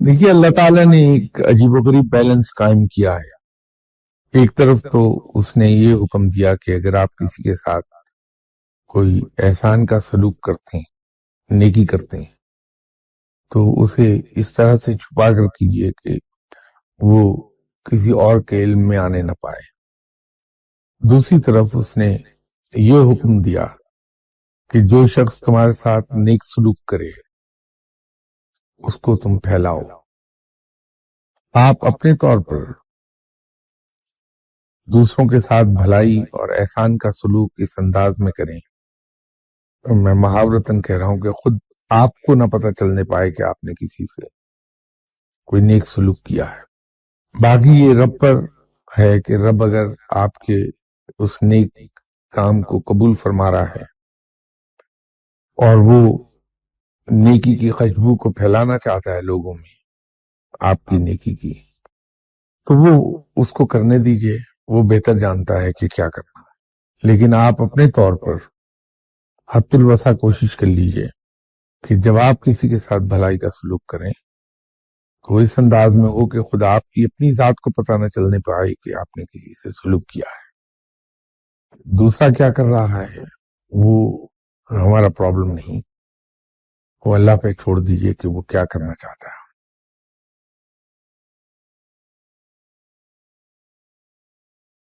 دیکھیے اللہ تعالیٰ نے ایک عجیب و غریب بیلنس قائم کیا ہے۔ ایک طرف تو اس نے یہ حکم دیا کہ اگر آپ کسی کے ساتھ کوئی احسان کا سلوک کرتے ہیں، نیکی کرتے ہیں، تو اسے اس طرح سے چھپا کر کیجئے کہ وہ کسی اور کے علم میں آنے نہ پائے۔ دوسری طرف اس نے یہ حکم دیا کہ جو شخص تمہارے ساتھ نیک سلوک کرے اس کو تم پھیلاؤ۔ آپ اپنے طور پر دوسروں کے ساتھ بھلائی اور احسان کا سلوک اس انداز میں کریں، میں محاورتاً کہہ رہا ہوں کہ خود آپ کو نہ پتہ چلنے پائے کہ آپ نے کسی سے کوئی نیک سلوک کیا ہے۔ باقی یہ رب پر ہے کہ رب اگر آپ کے اس نیک کام کو قبول فرما رہا ہے اور وہ نیکی کی خوشبو کو پھیلانا چاہتا ہے لوگوں میں آپ کی نیکی کی، تو وہ اس کو کرنے دیجئے، وہ بہتر جانتا ہے کہ کیا کرنا ہے۔ لیکن آپ اپنے طور پر حد الوسع کوشش کر لیجئے کہ جب آپ کسی کے ساتھ بھلائی کا سلوک کریں تو اس انداز میں ہو کہ خدا آپ کی اپنی ذات کو پتہ نہ چلنے پائے کہ آپ نے کسی سے سلوک کیا ہے۔ دوسرا کیا کر رہا ہے وہ ہمارا پرابلم نہیں، وہ اللہ پہ چھوڑ دیجئے کہ وہ کیا کرنا چاہتا ہے۔